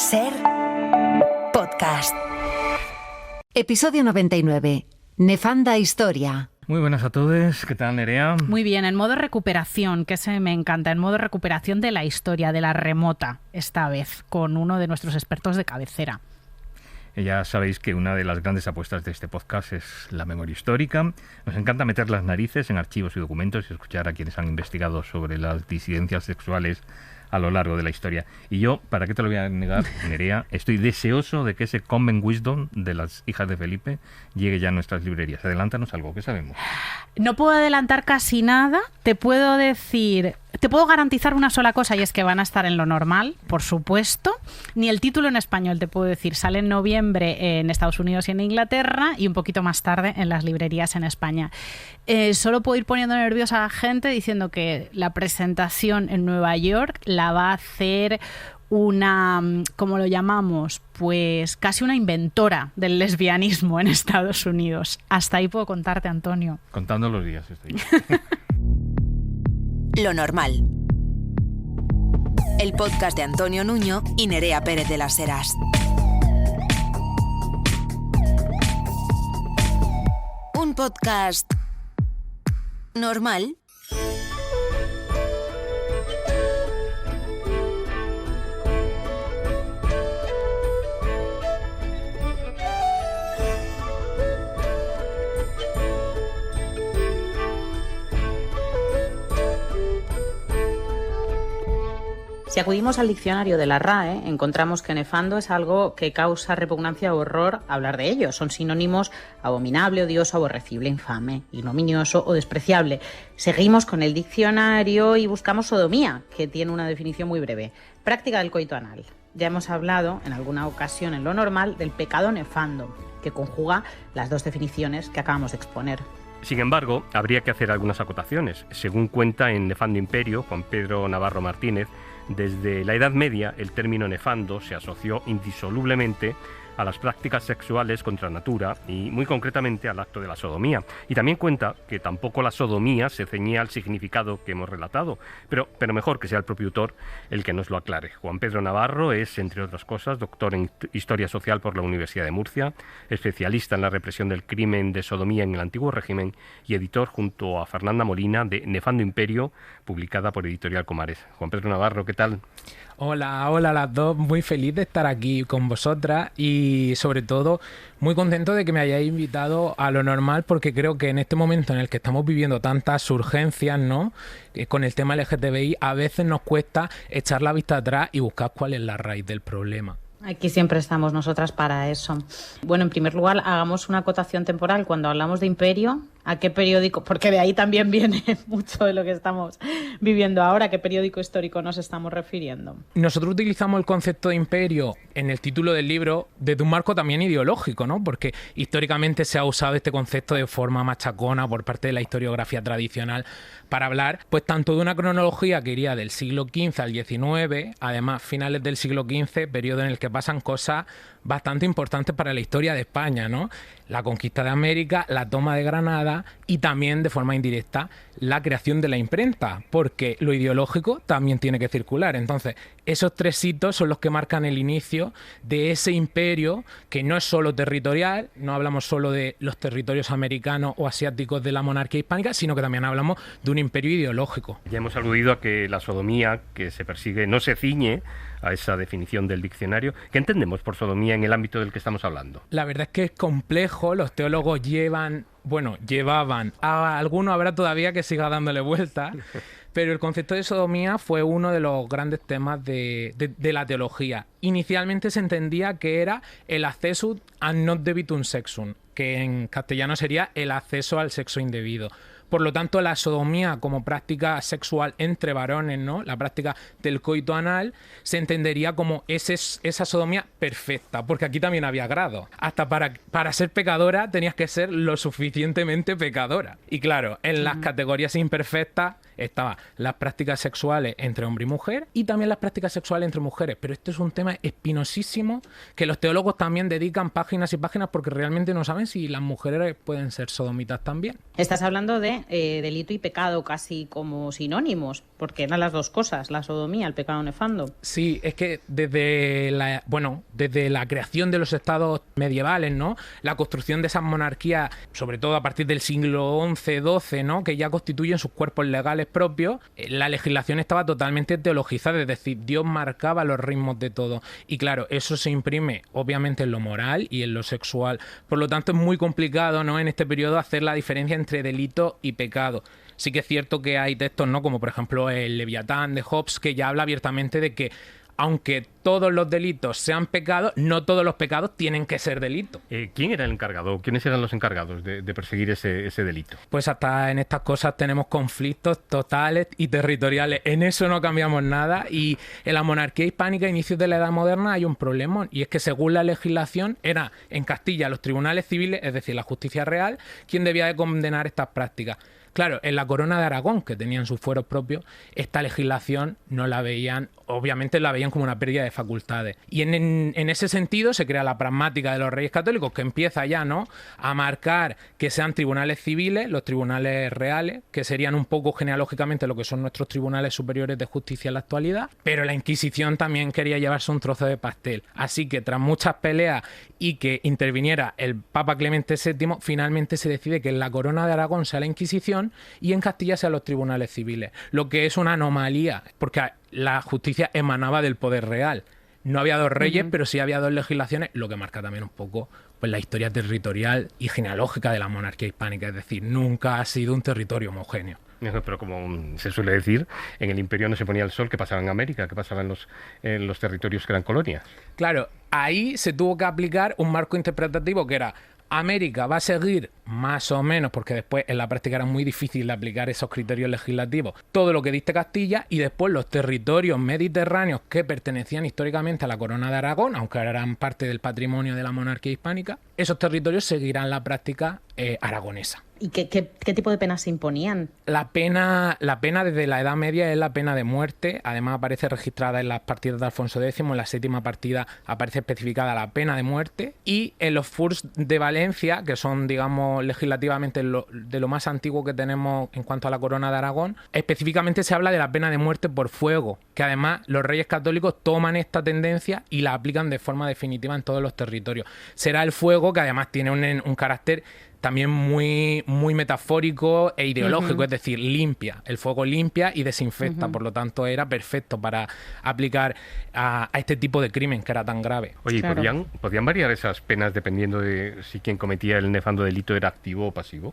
Ser podcast. Episodio 99. Nefanda historia. Muy buenas a todos, ¿qué tal, Nerea? Muy bien, en modo recuperación, que ese me encanta, en modo recuperación de la historia, de la remota, esta vez, con uno de nuestros expertos de cabecera. Ya sabéis que una de las grandes apuestas de este podcast es la memoria histórica. Nos encanta meter las narices en archivos y documentos y escuchar a quienes han investigado sobre las disidencias sexuales a lo largo de la historia. Y yo, ¿para qué te lo voy a negar, Nerea? Estoy deseoso de que ese Common Wisdom de las hijas de Felipe llegue ya a nuestras librerías. Adelántanos algo, ¿qué sabemos? No puedo adelantar casi nada, te puedo garantizar una sola cosa, y es que van a estar en lo normal, por supuesto. Ni el título en español, te puedo decir, sale en noviembre en Estados Unidos y en Inglaterra y un poquito más tarde en las librerías en España. Solo puedo ir poniendo nerviosa a la gente diciendo que la presentación en Nueva York la va a hacer una, ¿cómo lo llamamos? Pues casi una inventora del lesbianismo en Estados Unidos. Hasta ahí puedo contarte, Antonio. Contando los días estoy. Lo normal. El podcast de Antonio Nuño y Nerea Pérez de las Heras. Un podcast normal. Si acudimos al diccionario de la RAE, encontramos que nefando es algo que causa repugnancia o horror hablar de ello. Son sinónimos abominable, odioso, aborrecible, infame, ignominioso o despreciable. Seguimos con el diccionario y buscamos sodomía, que tiene una definición muy breve. Práctica del coito anal. Ya hemos hablado en alguna ocasión en lo normal del pecado nefando, que conjuga las dos definiciones que acabamos de exponer. Sin embargo, habría que hacer algunas acotaciones. Según cuenta en Nefando Imperio, Juan Pedro Navarro Martínez, desde la Edad Media el término nefando se asoció indisolublemente a las prácticas sexuales contra natura y muy concretamente al acto de la sodomía. Y también cuenta que tampoco la sodomía se ceñía al significado que hemos relatado, pero mejor que sea el propio autor el que nos lo aclare. Juan Pedro Navarro es, entre otras cosas, doctor en Historia Social por la Universidad de Murcia, especialista en la represión del crimen de sodomía en el antiguo régimen y editor junto a Fernanda Molina de Nefando Imperio, publicada por Editorial Comares. Juan Pedro Navarro, ¿qué tal? Hola a las dos, muy feliz de estar aquí con vosotras y sobre todo muy contento de que me hayáis invitado a Lo Normal, porque creo que en este momento en el que estamos viviendo tantas urgencias, ¿no?, con el tema LGTBI, a veces nos cuesta echar la vista atrás y buscar cuál es la raíz del problema. Aquí siempre estamos nosotras para eso. Bueno, en primer lugar, hagamos una acotación temporal. Cuando hablamos de imperio, ¿a qué periódico? Porque de ahí también viene mucho de lo que estamos viviendo ahora. ¿A qué periódico histórico nos estamos refiriendo? Nosotros utilizamos el concepto de imperio en el título del libro desde un marco también ideológico, ¿no? Porque históricamente se ha usado este concepto de forma machacona por parte de la historiografía tradicional para hablar, pues, tanto de una cronología que iría del siglo XV al XIX, además finales del siglo XV, periodo en el que pasan cosas bastante importantes para la historia de España, ¿no? La conquista de América, la toma de Granada y también, de forma indirecta, la creación de la imprenta, porque lo ideológico también tiene que circular. Entonces, esos tres hitos son los que marcan el inicio de ese imperio que no es solo territorial, no hablamos solo de los territorios americanos o asiáticos de la monarquía hispánica, sino que también hablamos de un imperio ideológico. Ya hemos aludido a que la sodomía que se persigue no se ciñe a esa definición del diccionario. ¿Qué entendemos por sodomía en el ámbito del que estamos hablando? La verdad es que es complejo, los teólogos llevaban, a alguno habrá todavía que siga dándole vueltas, pero el concepto de sodomía fue uno de los grandes temas de la teología. Inicialmente se entendía que era el accessus ad non debitum sexum, que en castellano sería el acceso al sexo indebido. Por lo tanto, la sodomía como práctica sexual entre varones, ¿no?, la práctica del coito anal, se entendería como esa sodomía perfecta, porque aquí también había grados. Hasta para ser pecadora tenías que ser lo suficientemente pecadora. Y claro, en las categorías imperfectas estaban las prácticas sexuales entre hombre y mujer y también las prácticas sexuales entre mujeres. Pero esto es un tema espinosísimo que los teólogos también dedican páginas y páginas porque realmente no saben si las mujeres pueden ser sodomitas también. Estás hablando de delito y pecado casi como sinónimos, porque eran las dos cosas, la sodomía, el pecado nefando. Sí, es que desde la creación de los estados medievales, ¿no? La construcción de esas monarquías, sobre todo a partir del siglo XI-XII, ¿no? Que ya constituyen sus cuerpos legales propios, la legislación estaba totalmente teologizada, es decir, Dios marcaba los ritmos de todo. Y claro, eso se imprime obviamente en lo moral y en lo sexual. Por lo tanto, es muy complicado, ¿no? En este periodo hacer la diferencia entre delito y pecado. Sí que es cierto que hay textos, ¿no? Como por ejemplo el Leviatán de Hobbes, que ya habla abiertamente de que aunque todos los delitos sean pecados, no todos los pecados tienen que ser delitos. ¿Quién era el encargado? ¿Quiénes eran los encargados de perseguir ese delito? Pues hasta en estas cosas tenemos conflictos totales y territoriales. En eso no cambiamos nada. Y en la monarquía hispánica, a inicios de la Edad Moderna, hay un problema. Y es que según la legislación, era en Castilla los tribunales civiles, es decir, la justicia real, quien debía de condenar estas prácticas. Claro, en la Corona de Aragón, que tenían sus fueros propios, esta legislación no la veían, obviamente la veían como una pérdida de facultades. Y en ese sentido se crea la pragmática de los Reyes Católicos, que empieza ya, ¿no?, a marcar que sean tribunales civiles, los tribunales reales, que serían un poco genealógicamente lo que son nuestros tribunales superiores de justicia en la actualidad, pero la Inquisición también quería llevarse un trozo de pastel. Así que tras muchas peleas y que interviniera el Papa Clemente VII, finalmente se decide que en la Corona de Aragón sea la Inquisición y en Castilla sean los tribunales civiles, lo que es una anomalía, porque la justicia emanaba del poder real. No había dos reyes, pero sí había dos legislaciones, lo que marca también un poco pues la historia territorial y genealógica de la monarquía hispánica, es decir, nunca ha sido un territorio homogéneo. Pero como se suele decir, en el imperio no se ponía el sol. ¿Qué pasaba en América? ¿Qué pasaba en los territorios que eran colonias? Claro, ahí se tuvo que aplicar un marco interpretativo que era: América va a seguir más o menos, porque después en la práctica era muy difícil de aplicar esos criterios legislativos, todo lo que dicte Castilla, y después los territorios mediterráneos que pertenecían históricamente a la Corona de Aragón, aunque eran parte del patrimonio de la monarquía hispánica, esos territorios seguirán la práctica aragonesa. ¿Y qué tipo de penas se imponían? La pena desde la Edad Media es la pena de muerte. Además aparece registrada en las partidas de Alfonso X. En la séptima partida aparece especificada la pena de muerte. Y en los furs de Valencia, que son, digamos, legislativamente de lo más antiguo que tenemos en cuanto a la Corona de Aragón, específicamente se habla de la pena de muerte por fuego, que además los Reyes Católicos toman esta tendencia y la aplican de forma definitiva en todos los territorios. Será el fuego, que además tiene un carácter también muy, muy metafórico e ideológico, es decir, limpia. El fuego limpia y desinfecta, por lo tanto era perfecto para aplicar a este tipo de crimen que era tan grave. Oye, Claro. ¿podían variar esas penas dependiendo de si quien cometía el nefando delito era activo o pasivo?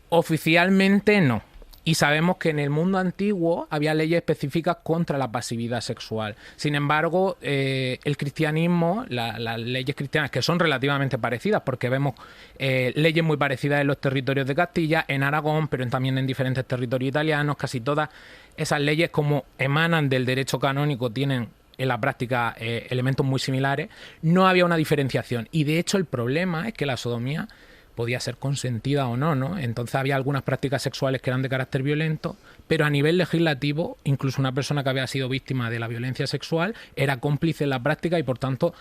Oficialmente no. Y sabemos que en el mundo antiguo había leyes específicas contra la pasividad sexual. Sin embargo, el cristianismo, las leyes cristianas, que son relativamente parecidas, porque vemos leyes muy parecidas en los territorios de Castilla, en Aragón, pero también en diferentes territorios italianos, casi todas esas leyes, como emanan del derecho canónico, tienen en la práctica elementos muy similares. No había una diferenciación. Y de hecho el problema es que la sodomía podía ser consentida o no, ¿no? Entonces había algunas prácticas sexuales que eran de carácter violento, pero a nivel legislativo, incluso una persona que había sido víctima de la violencia sexual era cómplice en la práctica y, por tanto,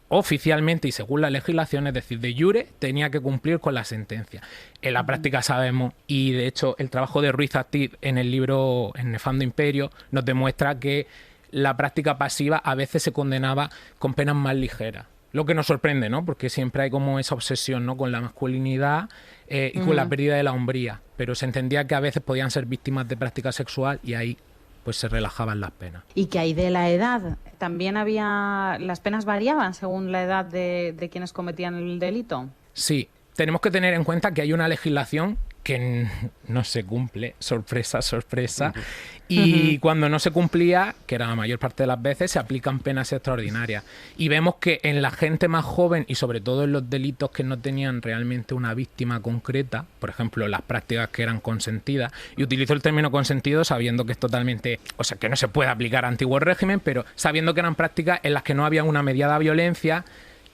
oficialmente y según la legislación, es decir, de jure, tenía que cumplir con la sentencia. En la práctica sabemos, y de hecho el trabajo de Ruiz Activ en el libro En Nefando Imperio nos demuestra que la práctica pasiva a veces se condenaba con penas más ligeras. Lo que nos sorprende, ¿no? Porque siempre hay como esa obsesión, ¿no?, con la masculinidad y con la pérdida de la hombría. Pero se entendía que a veces podían ser víctimas de práctica sexual y ahí pues se relajaban las penas. ¿Y qué hay de la edad? ¿También las penas variaban según la edad de quienes cometían el delito? Sí, tenemos que tener en cuenta que hay una legislación que no se cumple, sorpresa, sorpresa, y cuando no se cumplía, que era la mayor parte de las veces, se aplican penas extraordinarias. Y vemos que en la gente más joven, y sobre todo en los delitos que no tenían realmente una víctima concreta, por ejemplo, las prácticas que eran consentidas, y utilizo el término consentido sabiendo que es totalmente, o sea, que no se puede aplicar a antiguo régimen, pero sabiendo que eran prácticas en las que no había una mediada violencia,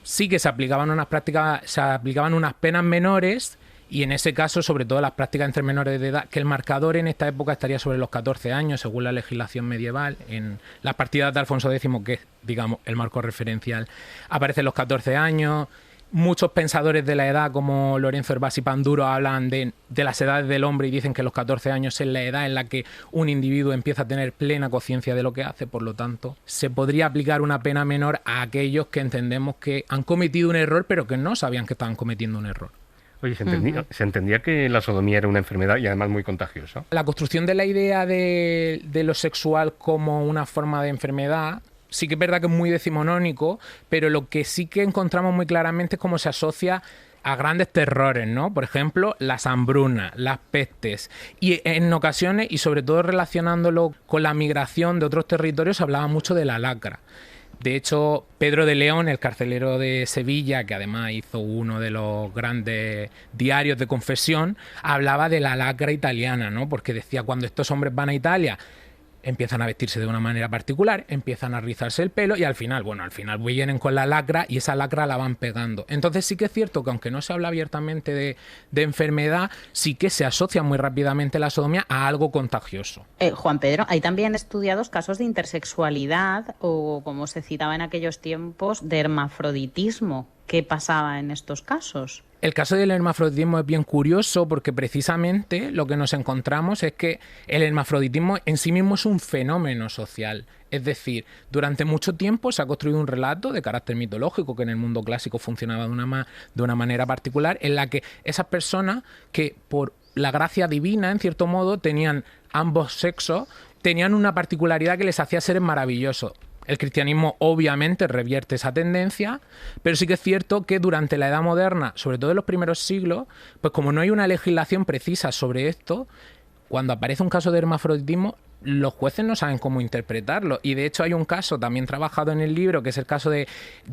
sí que se aplicaban unas penas menores. Y en ese caso, sobre todo las prácticas entre menores de edad, que el marcador en esta época estaría sobre los 14 años, según la legislación medieval. En las partidas de Alfonso X, que es, digamos, el marco referencial, aparecen los 14 años. muchos pensadores de la edad, como Lorenzo Herbás y Panduro, hablan de las edades del hombre y dicen que los 14 años es la edad en la que un individuo empieza a tener plena conciencia de lo que hace. Por lo tanto, se podría aplicar una pena menor a aquellos que entendemos que han cometido un error, pero que no sabían que estaban cometiendo un error. Oye, se entendía que la sodomía era una enfermedad y además muy contagiosa. La construcción de la idea de lo sexual como una forma de enfermedad sí que es verdad que es muy decimonónico, pero lo que sí que encontramos muy claramente es cómo se asocia a grandes terrores, ¿no? Por ejemplo, las hambrunas, las pestes. Y en ocasiones, y sobre todo relacionándolo con la migración de otros territorios, se hablaba mucho de la lacra. De hecho, Pedro de León, el carcelero de Sevilla, que además hizo uno de los grandes diarios de confesión, hablaba de la lacra italiana, ¿no? Porque decía, cuando estos hombres van a Italia, empiezan a vestirse de una manera particular, empiezan a rizarse el pelo y al final vienen con la lacra y esa lacra la van pegando. Entonces sí que es cierto que aunque no se habla abiertamente de enfermedad, sí que se asocia muy rápidamente la sodomía a algo contagioso. Juan Pedro, hay también estudiados casos de intersexualidad o, como se citaba en aquellos tiempos, de hermafroditismo. ¿Qué pasaba en estos casos? El caso del hermafroditismo es bien curioso porque precisamente lo que nos encontramos es que el hermafroditismo en sí mismo es un fenómeno social. Es decir, durante mucho tiempo se ha construido un relato de carácter mitológico que en el mundo clásico funcionaba de una manera particular, en la que esas personas que por la gracia divina, en cierto modo, tenían ambos sexos, tenían una particularidad que les hacía seres maravillosos. El cristianismo obviamente revierte esa tendencia, pero sí que es cierto que durante la Edad Moderna, sobre todo en los primeros siglos, pues como no hay una legislación precisa sobre esto, cuando aparece un caso de hermafroditismo, los jueces no saben cómo interpretarlo. Y de hecho hay un caso también trabajado en el libro, que es el caso de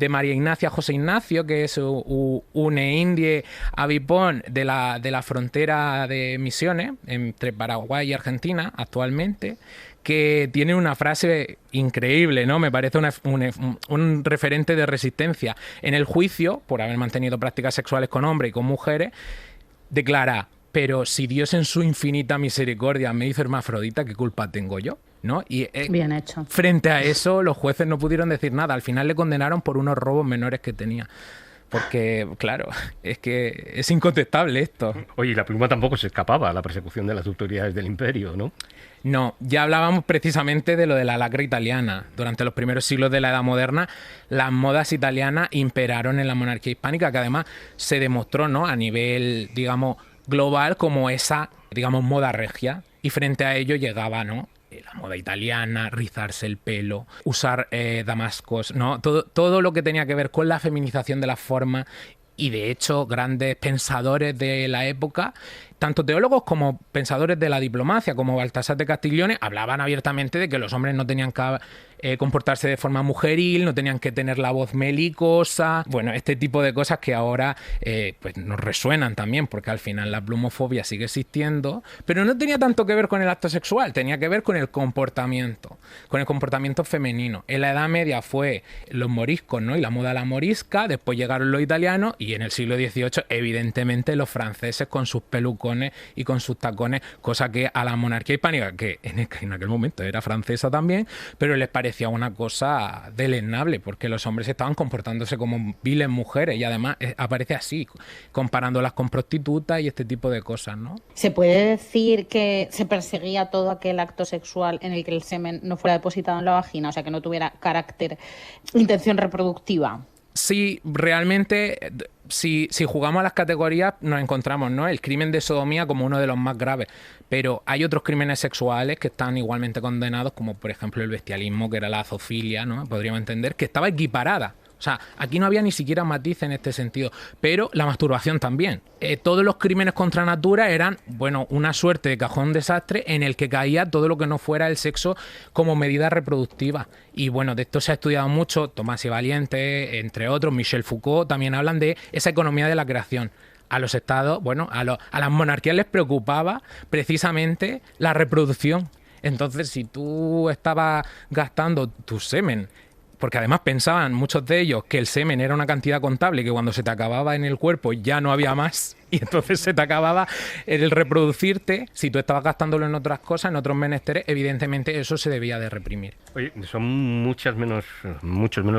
María Ignacia José Ignacio, que es une indie avipón de la frontera de Misiones, entre Paraguay y Argentina actualmente, que tiene una frase increíble, ¿no? Me parece un referente de resistencia. En el juicio, por haber mantenido prácticas sexuales con hombres y con mujeres, declara: pero si Dios en su infinita misericordia me hizo hermafrodita, ¿qué culpa tengo yo? ¿No? Y bien hecho. Frente a eso, los jueces no pudieron decir nada. Al final le condenaron por unos robos menores que tenía. Porque, claro, es que es incontestable esto. Oye, y la pluma tampoco se escapaba a la persecución de las autoridades del imperio, ¿no? No, ya hablábamos precisamente de lo de la lacra italiana. Durante los primeros siglos de la Edad Moderna, las modas italianas imperaron en la monarquía hispánica, que además se demostró, ¿no?, a nivel, digamos, global como esa, digamos, moda regia. Y frente a ello llegaba, ¿no?, la moda italiana, rizarse el pelo, usar damascos, ¿no? Todo lo que tenía que ver con la feminización de las formas. Y de hecho, grandes pensadores de la época, tanto teólogos como pensadores de la diplomacia, como Baltasar de Castiglione, hablaban abiertamente de que los hombres no tenían que comportarse de forma mujeril, no tenían que tener la voz melicosa. Bueno, este tipo de cosas que ahora pues nos resuenan también, porque al final la plumofobia sigue existiendo, pero no tenía tanto que ver con el acto sexual, tenía que ver con el comportamiento femenino. En la Edad Media fue los moriscos, ¿no?, y la moda a la morisca, después llegaron los italianos y en el siglo XVIII, evidentemente, los franceses con sus pelucones y con sus tacones, cosa que a la monarquía hispánica, que en aquel momento era francesa también, pero les parecía una cosa deleznable, porque los hombres estaban comportándose como viles mujeres y además aparece así, comparándolas con prostitutas y este tipo de cosas, ¿no? ¿Se puede decir que se perseguía todo aquel acto sexual en el que el semen no fuera depositado en la vagina, o sea, que no tuviera carácter, intención reproductiva? Sí, realmente, si jugamos a las categorías, nos encontramos, ¿no?, el crimen de sodomía como uno de los más graves, pero hay otros crímenes sexuales que están igualmente condenados, como por ejemplo el bestialismo, que era la zoofilia, ¿no?, podríamos entender, que estaba equiparada. O sea, aquí no había ni siquiera matiz en este sentido, pero la masturbación también. Todos los crímenes contra natura eran, bueno, una suerte de cajón desastre en el que caía todo lo que no fuera el sexo como medida reproductiva. Y bueno, de esto se ha estudiado mucho, Tomás y Valiente, entre otros, Michel Foucault, también hablan de esa economía de la creación. A los estados, bueno, a las monarquías les preocupaba precisamente la reproducción. Entonces, si tú estabas gastando tu semen porque además pensaban muchos de ellos que el semen era una cantidad contable, que cuando se te acababa en el cuerpo ya no había más, y entonces se te acababa el reproducirte. Si tú estabas gastándolo en otras cosas, en otros menesteres, evidentemente eso se debía de reprimir. Oye, son muchos menos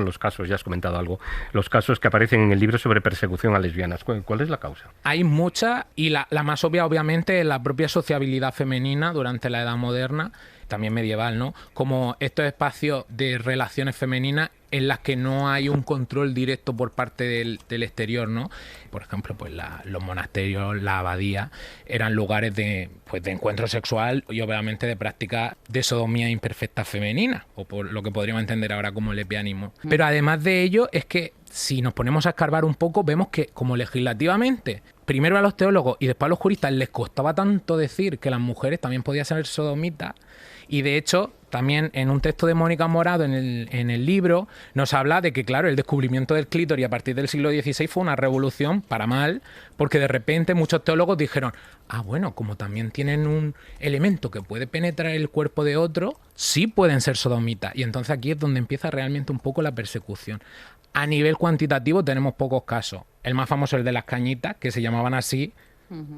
los casos, ya has comentado algo, los casos que aparecen en el libro sobre persecución a lesbianas. ¿Cuál es la causa? Hay muchas, y la más obvia obviamente es la propia sociabilidad femenina durante la Edad Moderna, también medieval, ¿no? Como estos espacios de relaciones femeninas en las que no hay un control directo por parte del exterior, ¿no? Por ejemplo, pues los monasterios, la abadía, eran lugares de encuentro sexual y obviamente de práctica de sodomía imperfecta femenina, o por lo que podríamos entender ahora como lesbianismo. Pero además de ello, es que si nos ponemos a escarbar un poco, vemos que como legislativamente, primero a los teólogos y después a los juristas les costaba tanto decir que las mujeres también podían ser sodomitas, y de hecho también en un texto de Mónica Morado en el libro nos habla de que, claro, el descubrimiento del clítoris a partir del siglo XVI fue una revolución para mal, porque de repente muchos teólogos dijeron, bueno, como también tienen un elemento que puede penetrar el cuerpo de otro, sí pueden ser sodomitas. Y entonces aquí es donde empieza realmente un poco la persecución. A nivel cuantitativo tenemos pocos casos. El más famoso es el de las cañitas, que se llamaban así.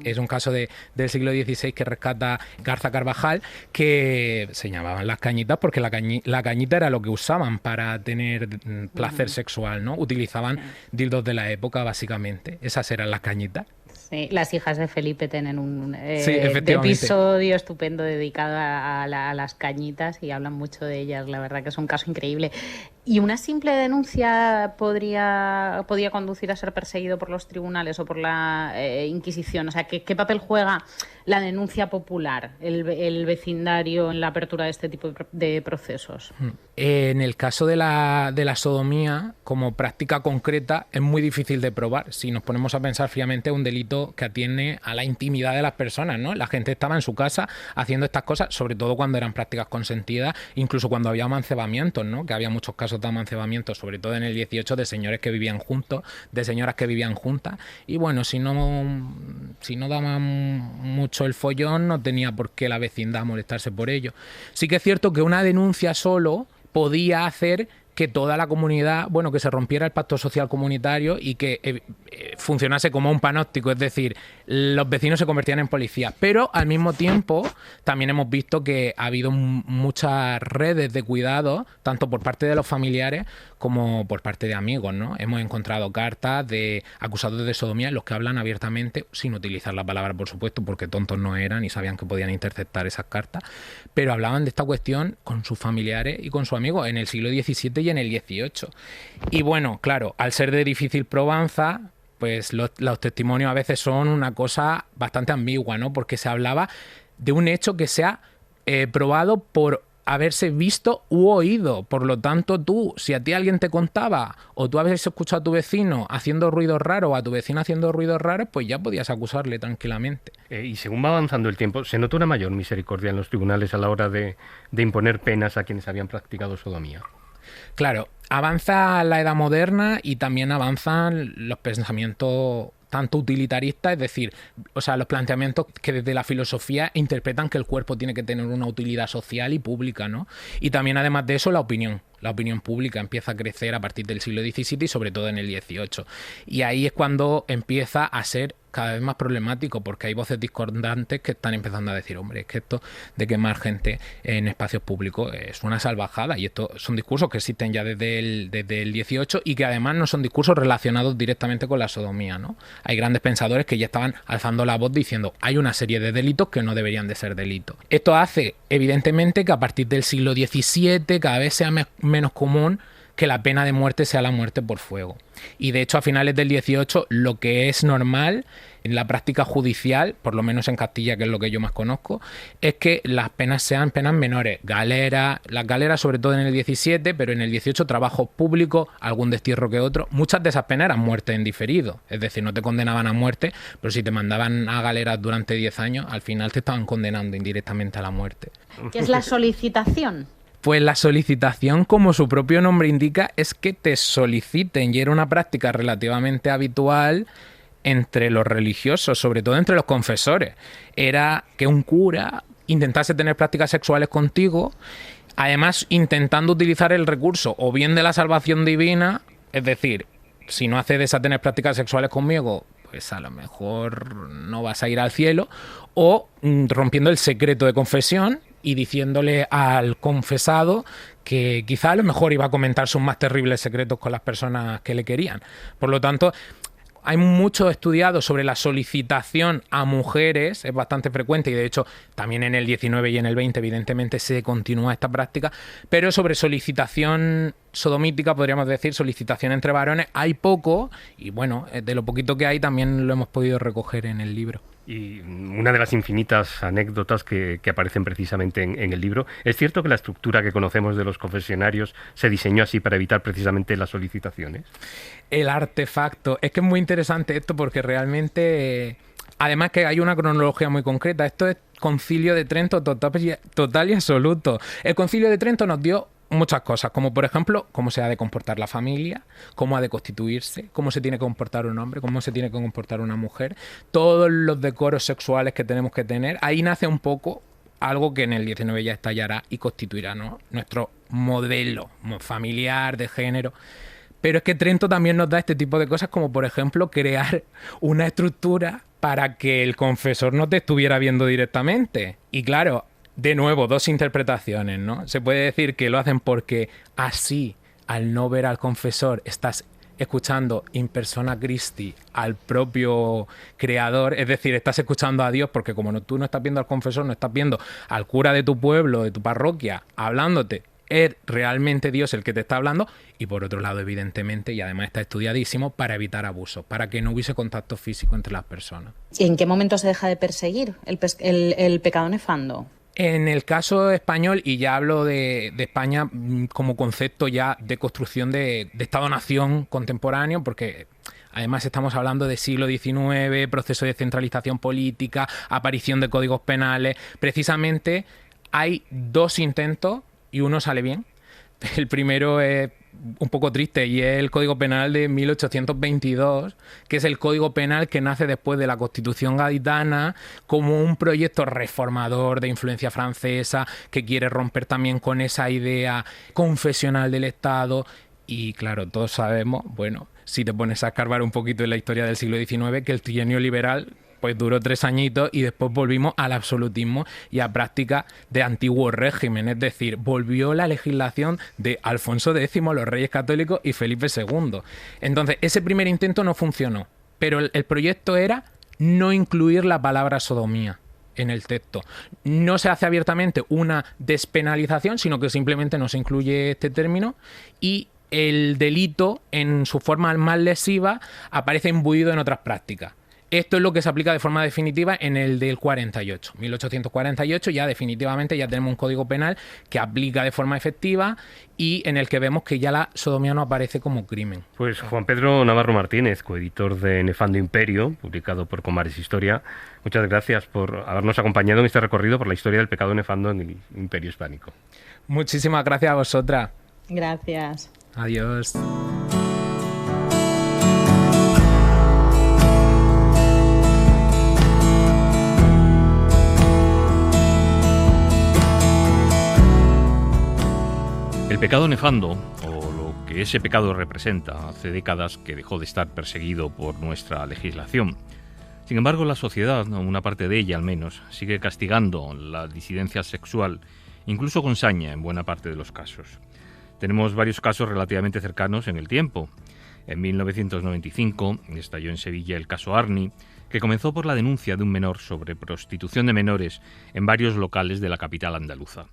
Es un caso del siglo XVI que rescata Garza Carvajal, que se llamaban las cañitas porque la cañita era lo que usaban para tener placer sexual, ¿no? Utilizaban dildos de la época, básicamente. Esas eran las cañitas. Sí, las hijas de Felipe tienen un episodio estupendo dedicado a las cañitas y hablan mucho de ellas. La verdad que es un caso increíble. ¿Y una simple denuncia podía conducir a ser perseguido por los tribunales o por la Inquisición? O sea, ¿qué papel juega la denuncia popular, el vecindario en la apertura de este tipo de procesos? En el caso de la sodomía, como práctica concreta, es muy difícil de probar. Si nos ponemos a pensar fríamente, es un delito que atiene a la intimidad de las personas, ¿no? La gente estaba en su casa haciendo estas cosas, sobre todo cuando eran prácticas consentidas, incluso cuando había amancebamientos, ¿no? Que había muchos casos de amancebamiento, sobre todo en el 18, de señores que vivían juntos, de señoras que vivían juntas. Y bueno, si no daban mucho el follón, no tenía por qué la vecindad molestarse por ello. Sí que es cierto que una denuncia solo podía hacer que toda la comunidad, bueno, que se rompiera el pacto social comunitario y que funcionase como un panóptico, es decir, los vecinos se convertían en policías. Pero al mismo tiempo también hemos visto que ha habido muchas redes de cuidado, tanto por parte de los familiares como por parte de amigos, ¿no? Hemos encontrado cartas de acusados de sodomía en los que hablan abiertamente, sin utilizar la palabra, por supuesto, porque tontos no eran y sabían que podían interceptar esas cartas, pero hablaban de esta cuestión con sus familiares y con sus amigos en el siglo XVII y en el XVIII. Y bueno, claro, al ser de difícil probanza, pues los testimonios a veces son una cosa bastante ambigua, ¿no? Porque se hablaba de un hecho que se ha probado por haberse visto u oído. Por lo tanto, si a ti alguien te contaba o tú habías escuchado a tu vecino haciendo ruidos raros o a tu vecina haciendo ruidos raros, pues ya podías acusarle tranquilamente. Y según va avanzando el tiempo, ¿se nota una mayor misericordia en los tribunales a la hora de imponer penas a quienes habían practicado sodomía? Claro, avanza la edad moderna y también avanzan los pensamientos tanto utilitaristas, es decir, o sea, los planteamientos que desde la filosofía interpretan que el cuerpo tiene que tener una utilidad social y pública, ¿no? Y también, además de eso, la opinión pública empieza a crecer a partir del siglo XVII y sobre todo en el XVIII. Y ahí es cuando empieza a ser cada vez más problemático, porque hay voces discordantes que están empezando a decir, hombre, es que esto de quemar gente en espacios públicos es una salvajada, y estos son discursos que existen ya desde el XVIII y que además no son discursos relacionados directamente con la sodomía, ¿no? Hay grandes pensadores que ya estaban alzando la voz diciendo, hay una serie de delitos que no deberían de ser delitos. Esto hace, evidentemente, que a partir del siglo XVII cada vez sea menos común que la pena de muerte sea la muerte por fuego. Y de hecho, a finales del 18, lo que es normal en la práctica judicial, por lo menos en Castilla, que es lo que yo más conozco, es que las penas sean penas menores. Galera, las galeras sobre todo en el 17, pero en el 18 trabajos públicos, algún destierro que otro. Muchas de esas penas eran muerte en diferido. Es decir, no te condenaban a muerte, pero si te mandaban a galeras durante 10 años, al final te estaban condenando indirectamente a la muerte. ¿Qué es la solicitación? Pues la solicitación, como su propio nombre indica, es que te soliciten, y era una práctica relativamente habitual entre los religiosos, sobre todo entre los confesores. Era que un cura intentase tener prácticas sexuales contigo Además, intentando utilizar el recurso o bien de la salvación divina, es decir, si no accedes a tener prácticas sexuales conmigo, pues a lo mejor no vas a ir al cielo, o rompiendo el secreto de confesión y diciéndole al confesado que quizá a lo mejor iba a comentar sus más terribles secretos con las personas que le querían. Por lo tanto, hay mucho estudiado sobre la solicitación a mujeres, es bastante frecuente y de hecho también en el 19 y en el 20 evidentemente se continúa esta práctica, pero sobre solicitación sodomítica, podríamos decir, solicitación entre varones, hay poco y bueno, de lo poquito que hay también lo hemos podido recoger en el libro. Y una de las infinitas anécdotas que aparecen precisamente en el libro, ¿es cierto que la estructura que conocemos de los confesionarios se diseñó así para evitar precisamente las solicitaciones? El artefacto. Es que es muy interesante esto porque realmente, además que hay una cronología muy concreta. Esto es Concilio de Trento total y absoluto. El Concilio de Trento nos dio muchas cosas, como por ejemplo, cómo se ha de comportar la familia, cómo ha de constituirse, cómo se tiene que comportar un hombre, cómo se tiene que comportar una mujer, todos los decoros sexuales que tenemos que tener. Ahí nace un poco algo que en el 19 ya estallará y constituirá, ¿no?, nuestro modelo familiar, de género. Pero es que Trento también nos da este tipo de cosas, como por ejemplo crear una estructura para que el confesor no te estuviera viendo directamente. Y claro, de nuevo, dos interpretaciones, ¿no? Se puede decir que lo hacen porque así, al no ver al confesor, estás escuchando in persona Christi al propio creador, es decir, estás escuchando a Dios porque como tú no estás viendo al confesor, no estás viendo al cura de tu pueblo, de tu parroquia, hablándote, es realmente Dios el que te está hablando. Y por otro lado, evidentemente, y además está estudiadísimo, para evitar abusos, para que no hubiese contacto físico entre las personas. ¿Y en qué momento se deja de perseguir el pecado nefando? En el caso español, y ya hablo de España como concepto ya de construcción de Estado-nación contemporáneo, porque además estamos hablando de siglo XIX, proceso de centralización política, aparición de códigos penales. Precisamente hay dos intentos y uno sale bien. El primero es un poco triste y es el Código Penal de 1822, que es el Código Penal que nace después de la Constitución gaditana como un proyecto reformador de influencia francesa que quiere romper también con esa idea confesional del Estado. Y claro, todos sabemos, bueno, si te pones a escarbar un poquito en la historia del siglo XIX, que el trienio liberal pues duró 3 añitos y después volvimos al absolutismo y a prácticas de antiguo régimen, es decir, volvió la legislación de Alfonso X, los Reyes Católicos y Felipe II. Entonces, ese primer intento no funcionó, pero el proyecto era no incluir la palabra sodomía en el texto. No se hace abiertamente una despenalización, sino que simplemente no se incluye este término y el delito en su forma más lesiva aparece imbuido en otras prácticas. Esto es lo que se aplica de forma definitiva en el del 48. 1848 ya definitivamente ya tenemos un código penal que aplica de forma efectiva y en el que vemos que ya la sodomía no aparece como crimen. Pues Juan Pedro Navarro Martínez, coeditor de Nefando Imperio, publicado por Comares Historia, muchas gracias por habernos acompañado en este recorrido por la historia del pecado nefando en el Imperio Hispánico. Muchísimas gracias a vosotras. Gracias. Adiós. El pecado nefando, o lo que ese pecado representa, hace décadas que dejó de estar perseguido por nuestra legislación. Sin embargo, la sociedad, una parte de ella al menos, sigue castigando la disidencia sexual, incluso con saña en buena parte de los casos. Tenemos varios casos relativamente cercanos en el tiempo. En 1995 estalló en Sevilla el caso Arni, que comenzó por la denuncia de un menor sobre prostitución de menores en varios locales de la capital andaluza.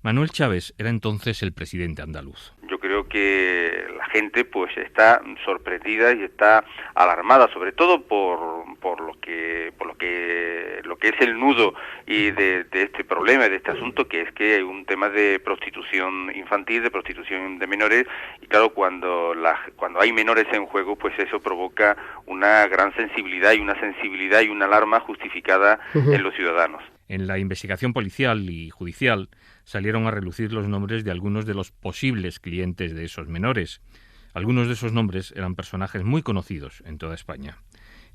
Manuel Chávez era entonces el presidente andaluz. Yo creo que la gente pues está sorprendida y está alarmada, sobre todo por lo que es el nudo y de este problema, de este asunto, que es que hay un tema de prostitución infantil, de prostitución de menores, y claro, cuando hay menores en juego, pues eso provoca una gran sensibilidad y una alarma justificada en los ciudadanos. En la investigación policial y judicial salieron a relucir los nombres de algunos de los posibles clientes de esos menores. Algunos de esos nombres eran personajes muy conocidos en toda España.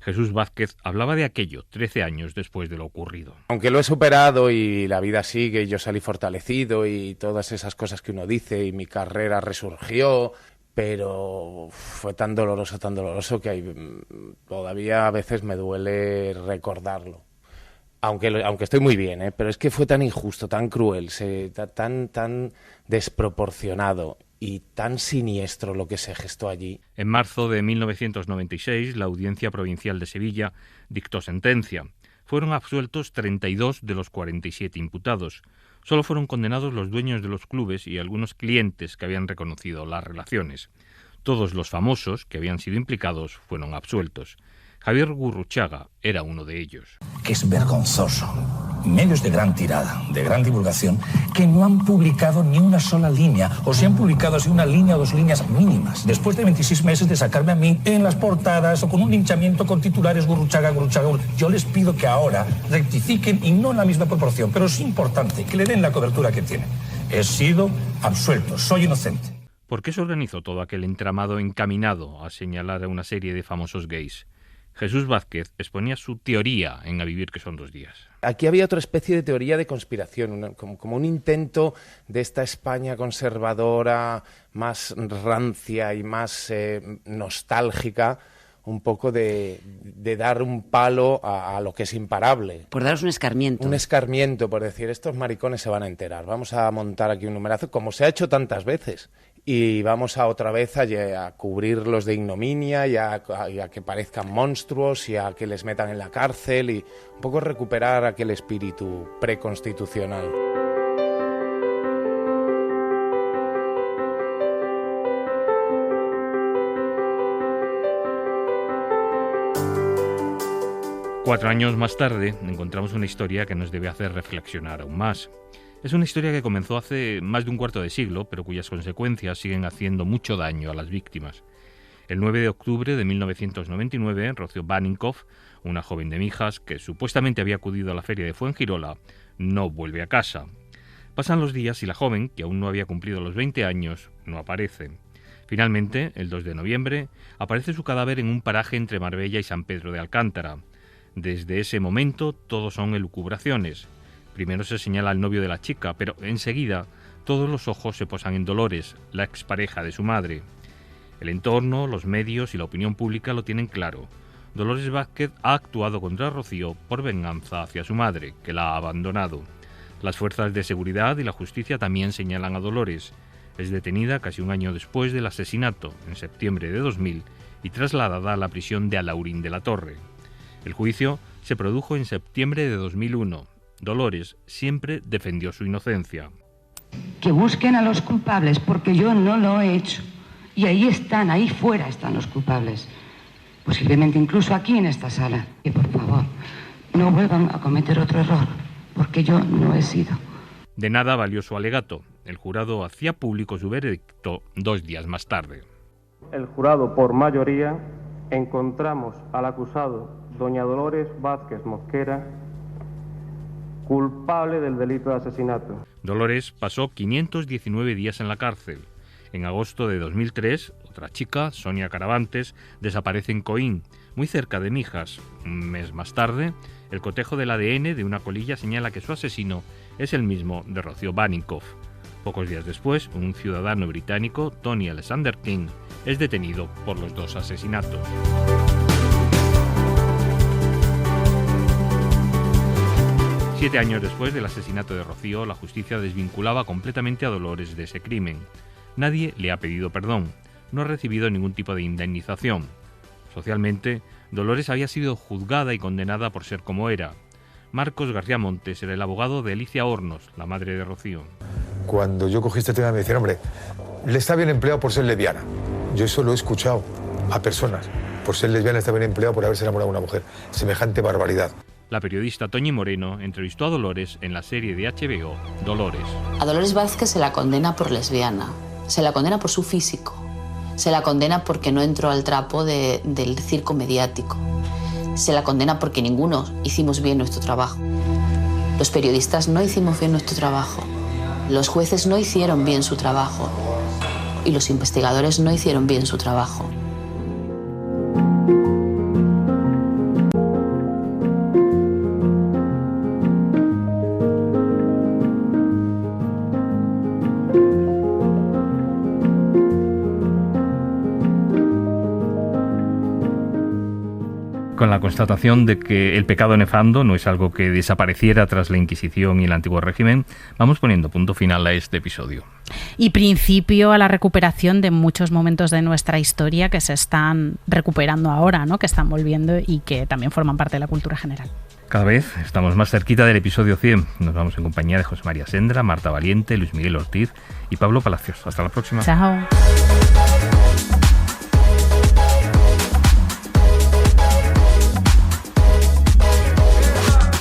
Jesús Vázquez hablaba de aquello 13 años después de lo ocurrido. Aunque lo he superado y la vida sigue y yo salí fortalecido y todas esas cosas que uno dice y mi carrera resurgió, pero fue tan doloroso que todavía a veces me duele recordarlo. Aunque estoy muy bien, pero es que fue tan injusto, tan cruel, tan desproporcionado y tan siniestro lo que se gestó allí. En marzo de 1996, la Audiencia Provincial de Sevilla dictó sentencia. Fueron absueltos 32 de los 47 imputados. Solo fueron condenados los dueños de los clubes y algunos clientes que habían reconocido las relaciones. Todos los famosos que habían sido implicados fueron absueltos. Javier Gurruchaga era uno de ellos. Que es vergonzoso. Medios de gran tirada, de gran divulgación, que no han publicado ni una sola línea, o si han publicado así una línea o 2 líneas mínimas. Después de 26 meses de sacarme a mí en las portadas o con un linchamiento con titulares Gurruchaga. Yo les pido que ahora rectifiquen y no en la misma proporción, pero es importante que le den la cobertura que tienen. He sido absuelto, soy inocente. ¿Por qué se organizó todo aquel entramado encaminado a señalar a una serie de famosos gays? Jesús Vázquez exponía su teoría en A vivir que son 2 días. Aquí había otra especie de teoría de conspiración, como un intento de esta España conservadora, más rancia y más nostálgica, un poco de dar un palo a lo que es imparable. Por daros un escarmiento. Un escarmiento, por decir, estos maricones se van a enterar. Vamos a montar aquí un numerazo, como se ha hecho tantas veces. Y vamos a otra vez a cubrirlos de ignominia y a que parezcan monstruos y a que les metan en la cárcel y un poco recuperar aquel espíritu preconstitucional. Cuatro años más tarde encontramos una historia que nos debe hacer reflexionar aún más. Es una historia que comenzó hace más de un cuarto de siglo, pero cuyas consecuencias siguen haciendo mucho daño a las víctimas. El 9 de octubre de 1999, Rocío Baninkoff, una joven de Mijas que supuestamente había acudido a la feria de Fuengirola, no vuelve a casa. Pasan los días y la joven, que aún no había cumplido los 20 años, no aparece. Finalmente, el 2 de noviembre, aparece su cadáver en un paraje entre Marbella y San Pedro de Alcántara. Desde ese momento, todo son elucubraciones. Primero se señala al novio de la chica, pero enseguida todos los ojos se posan en Dolores, la expareja de su madre. El entorno, los medios y la opinión pública lo tienen claro. Dolores Vázquez ha actuado contra Rocío por venganza hacia su madre, que la ha abandonado. Las fuerzas de seguridad y la justicia también señalan a Dolores. Es detenida casi un año después del asesinato, en septiembre de 2000, y trasladada a la prisión de Alaurín de la Torre. El juicio se produjo en septiembre de 2001. Dolores siempre defendió su inocencia. Que busquen a los culpables, porque yo no lo he hecho. Y ahí están, ahí fuera están los culpables. Posiblemente incluso aquí en esta sala. Y por favor, no vuelvan a cometer otro error, porque yo no he sido. De nada valió su alegato. El jurado hacía público su veredicto 2 días más tarde. El jurado, por mayoría, encontramos al acusado, doña Dolores Vázquez Mosquera, culpable del delito de asesinato. Dolores pasó 519 días en la cárcel. En agosto de 2003, otra chica, Sonia Caravantes, desaparece en Coín, muy cerca de Mijas. Un mes más tarde, el cotejo del ADN de una colilla señala que su asesino es el mismo de Rocío Baninkoff. Pocos días después, un ciudadano británico, Tony Alexander King, es detenido por los 2 asesinatos. Siete años después del asesinato de Rocío, la justicia desvinculaba completamente a Dolores de ese crimen. Nadie le ha pedido perdón, no ha recibido ningún tipo de indemnización. Socialmente, Dolores había sido juzgada y condenada por ser como era. Marcos García Montes era el abogado de Alicia Hornos, la madre de Rocío. Cuando yo cogí este tema me decían, hombre, le está bien empleado por ser lesbiana. Yo eso lo he escuchado a personas. Por ser lesbiana está bien empleado por haberse enamorado de una mujer. Semejante barbaridad. La periodista Toñi Moreno entrevistó a Dolores en la serie de HBO Dolores. A Dolores Vázquez se la condena por lesbiana, se la condena por su físico, se la condena porque no entró al trapo del circo mediático, se la condena porque ninguno hicimos bien nuestro trabajo. Los periodistas no hicimos bien nuestro trabajo, los jueces no hicieron bien su trabajo y los investigadores no hicieron bien su trabajo. Con la constatación de que el pecado nefando no es algo que desapareciera tras la Inquisición y el antiguo régimen, vamos poniendo punto final a este episodio. Y principio a la recuperación de muchos momentos de nuestra historia que se están recuperando ahora, ¿no? Que están volviendo y que también forman parte de la cultura general. Cada vez estamos más cerquita del episodio 100. Nos vamos en compañía de José María Sendra, Marta Valiente, Luis Miguel Ortiz y Pablo Palacios. Hasta la próxima. Chao.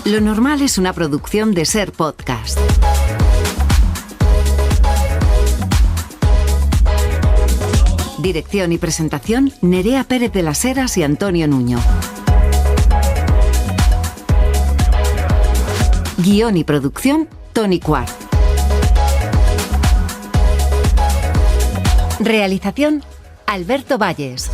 Lo normal es una producción de Ser Podcast. Dirección y presentación, Nerea Pérez de las Heras y Antonio Nuño. Guión y producción, Tony Cuart. Realización, Alberto Valles.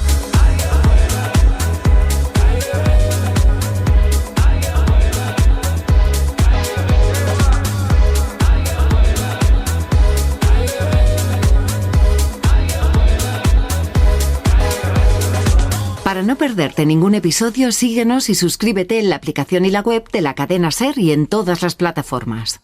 Para no perderte ningún episodio, síguenos y suscríbete en la aplicación y la web de la cadena SER y en todas las plataformas.